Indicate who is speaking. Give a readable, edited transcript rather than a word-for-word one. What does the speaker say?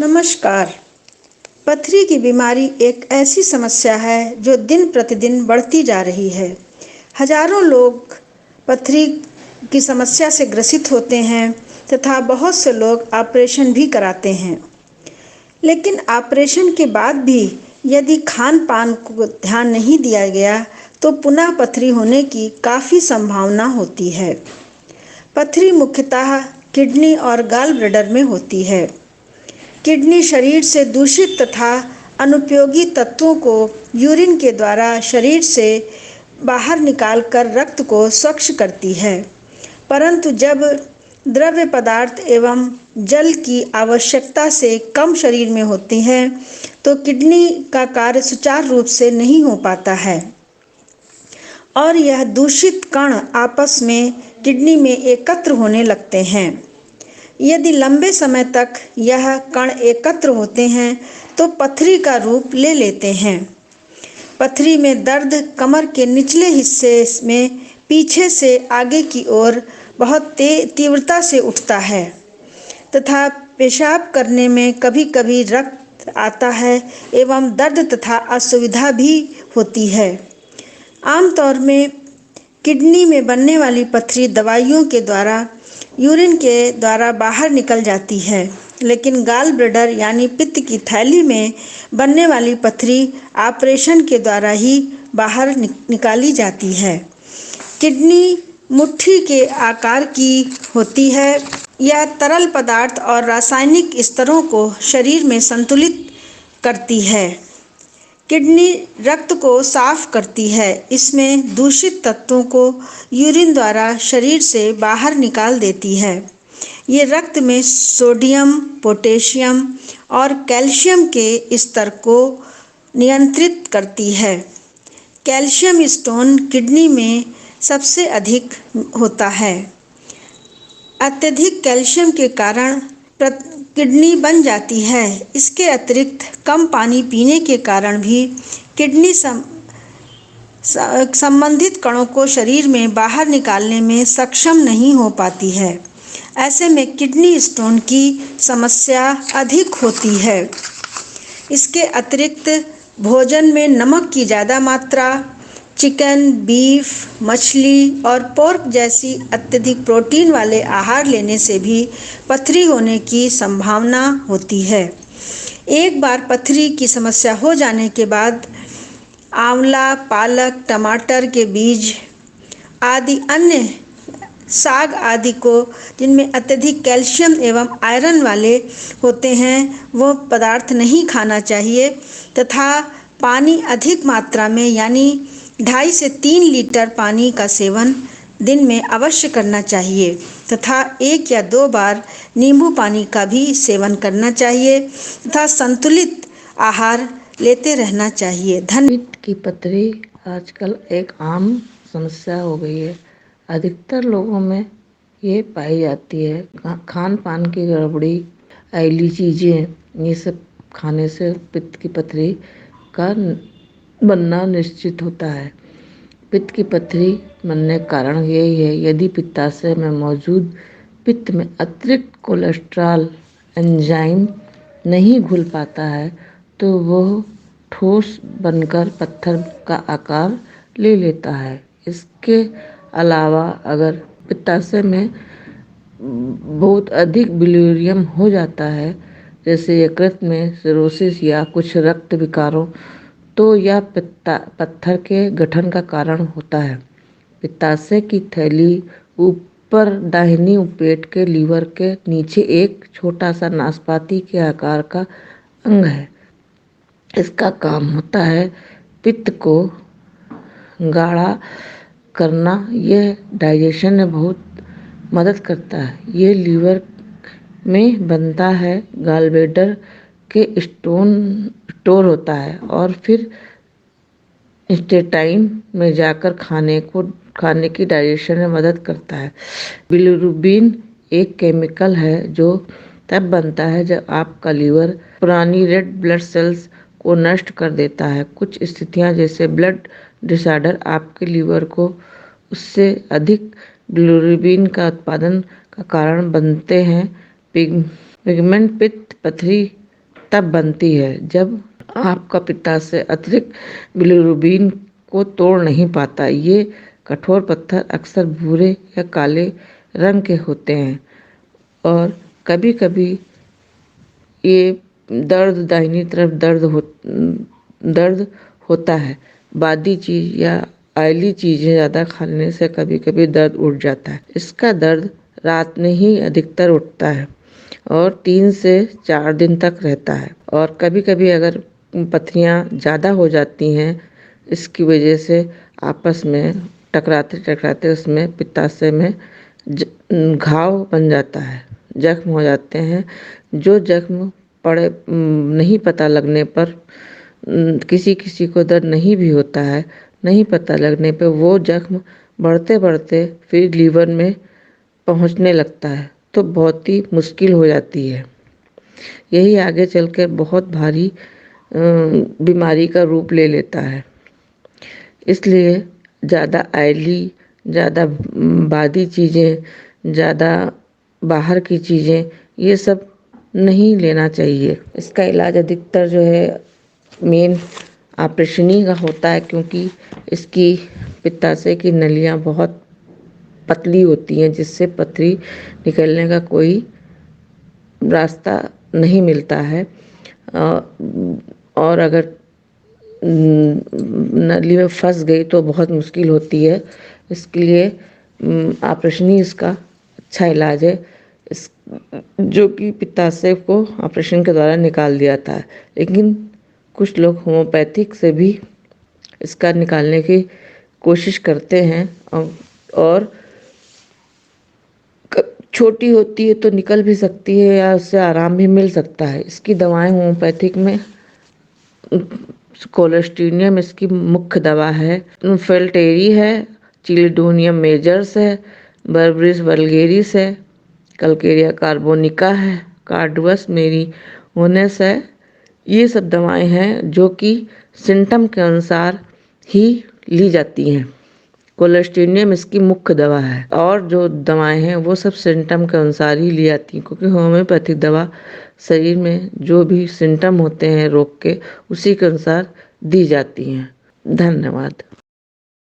Speaker 1: नमस्कार। पथरी की बीमारी एक ऐसी समस्या है जो दिन प्रतिदिन बढ़ती जा रही है। हजारों लोग पथरी की समस्या से ग्रसित होते हैं तथा बहुत से लोग ऑपरेशन भी कराते हैं। लेकिन ऑपरेशन के बाद भी यदि खान पान को ध्यान नहीं दिया गया तो पुनः पथरी होने की काफ़ी संभावना होती है। पथरी मुख्यतः किडनी और गॉल ब्लैडर में होती है। किडनी शरीर से दूषित तथा अनुपयोगी तत्वों को यूरिन के द्वारा शरीर से बाहर निकालकर रक्त को स्वच्छ करती है, परंतु जब द्रव्य पदार्थ एवं जल की आवश्यकता से कम शरीर में होती है तो किडनी का कार्य सुचारू रूप से नहीं हो पाता है और यह दूषित कण आपस में किडनी में एकत्र होने लगते हैं। यदि लंबे समय तक यह कण एकत्र होते हैं तो पथरी का रूप ले लेते हैं। पथरी में दर्द कमर के निचले हिस्से में पीछे से आगे की ओर बहुत तीव्रता से उठता है तथा पेशाब करने में कभी कभी रक्त आता है एवं दर्द तथा असुविधा भी होती है। आमतौर में किडनी में बनने वाली पथरी दवाइयों के द्वारा यूरिन के द्वारा बाहर निकल जाती है, लेकिन गॉल ब्लैडर यानी पित्त की थैली में बनने वाली पथरी ऑपरेशन के द्वारा ही बाहर निकाली जाती है। किडनी मुट्ठी के आकार की होती है। यह तरल पदार्थ और रासायनिक स्तरों को शरीर में संतुलित करती है। किडनी रक्त को साफ करती है। इसमें दूषित तत्वों को यूरिन द्वारा शरीर से बाहर निकाल देती है। ये रक्त में सोडियम, पोटेशियम और कैल्शियम के स्तर को नियंत्रित करती है। कैल्शियम स्टोन किडनी में सबसे अधिक होता है। अत्यधिक कैल्शियम के कारण किडनी बन जाती है। इसके अतिरिक्त कम पानी पीने के कारण भी किडनी संबंधित कणों को शरीर में बाहर निकालने में सक्षम नहीं हो पाती है। ऐसे में किडनी स्टोन की समस्या अधिक होती है। इसके अतिरिक्त भोजन में नमक की ज़्यादा मात्रा, चिकन, बीफ, मछली और पोर्क जैसी अत्यधिक प्रोटीन वाले आहार लेने से भी पथरी होने की संभावना होती है। एक बार पथरी की समस्या हो जाने के बाद आंवला, पालक, टमाटर के बीज आदि अन्य साग आदि को जिनमें अत्यधिक कैल्शियम एवं आयरन वाले होते हैं वो पदार्थ नहीं खाना चाहिए तथा पानी अधिक मात्रा में यानी 2.5 से 3 लीटर पानी का सेवन दिन में अवश्य करना चाहिए तथा 1 या 2 बार नींबू पानी का भी सेवन करना चाहिए तथा संतुलित आहार लेते रहना चाहिए।
Speaker 2: पित्त की पथरी आजकल एक आम समस्या हो गई है। अधिकतर लोगों में ये पाई जाती है। खान पान की गड़बड़ी, ऑयली चीज़ें, ये सब खाने से पित्त की पथरी का बनना निश्चित होता है। पित्त की पथरी बनने का कारण यही है, यदि पित्ताशय में मौजूद पित्त में अतिरिक्त कोलेस्ट्रॉल एंजाइम नहीं घुल पाता है तो वह ठोस बनकर पत्थर का आकार ले लेता है। इसके अलावा अगर पित्ताशय में बहुत अधिक बिलिरूबियम हो जाता है, जैसे यकृत में सिरोसिस या कुछ रक्त विकारों, तो यह पत्थर के गठन का कारण होता है। पित्ताशय की थैली ऊपर दाहिनी पेट के लीवर के नीचे एक छोटा सा नाशपाती के आकार का अंग है। इसका काम होता है पित्त को गाढ़ा करना। यह डाइजेशन में बहुत मदद करता है। ये लीवर में बनता है, गॉल ब्लैडर के स्टोर होता है और फिर इंटेस्टाइन में जाकर खाने की डाइजेशन में मदद करता है। बिलिरुबिन एक केमिकल है जो तब बनता है जब आपका लीवर पुरानी रेड ब्लड सेल्स को नष्ट कर देता है। कुछ स्थितियां जैसे ब्लड डिसऑर्डर आपके लीवर को उससे अधिक बिलिरुबिन का उत्पादन का कारण बनते हैं। पिगमेंट पित्त पथरी तब बनती है जब आपका पित्ताशय अतिरिक्त बिलिरुबिन को तोड़ नहीं पाता। ये कठोर पत्थर अक्सर भूरे या काले रंग के होते हैं और कभी कभी ये दाहिनी तरफ दर्द होता है। बादी चीज या ऑयली चीज़ें ज़्यादा खाने से कभी कभी दर्द उठ जाता है। इसका दर्द रात में ही अधिकतर उठता है और 3 से 4 दिन तक रहता है और कभी कभी अगर पथरियाँ ज़्यादा हो जाती हैं इसकी वजह से आपस में टकराते टकराते उसमें पित्ताशय में घाव बन जाता है, जख्म हो जाते हैं। जो जख्म नहीं पता लगने पर किसी किसी को दर्द नहीं भी होता है, नहीं पता लगने पे वो जख्म बढ़ते बढ़ते फिर लीवर में पहुंचने लगता है तो बहुत ही मुश्किल हो जाती है। यही आगे चलकर बहुत भारी बीमारी का रूप ले लेता है। इसलिए ज़्यादा ऑयली, ज़्यादा बादी चीज़ें, ज़्यादा बाहर की चीज़ें ये सब नहीं लेना चाहिए। इसका इलाज अधिकतर जो है मेन ऑपरेशन ही का होता है क्योंकि इसकी पित्ताशय की नलियाँ बहुत पतली होती हैं जिससे पथरी निकलने का कोई रास्ता नहीं मिलता है और अगर नली में फंस गई तो बहुत मुश्किल होती है। इसके लिए ऑपरेशन ही इसका अच्छा इलाज है, इस जो कि पित्ताशय को ऑपरेशन के द्वारा निकाल दिया था। लेकिन कुछ लोग होम्योपैथिक से भी इसका निकालने की कोशिश करते हैं और छोटी होती है तो निकल भी सकती है या उससे आराम भी मिल सकता है। इसकी दवाएं होम्योपैथिक में कोलेस्टीनियम इसकी मुख्य दवा है, फेल्टेरी है, चिलिडोनियम मेजर्स है, बर्बरिस वल्गेरिस है, कल्केरिया कार्बोनिका है, कार्डवस मेरीओनेस है। ये सब दवाएं हैं जो कि सिम्टम के अनुसार ही ली जाती हैं। कोलेस्टीनियम इसकी मुख्य दवा है और जो दवाएं हैं वो सब सिम्टम के अनुसार ही ली जाती हैं क्योंकि होम्योपैथिक दवा शरीर में जो भी सिम्टम होते हैं रोग के उसी के अनुसार दी जाती हैं। धन्यवाद।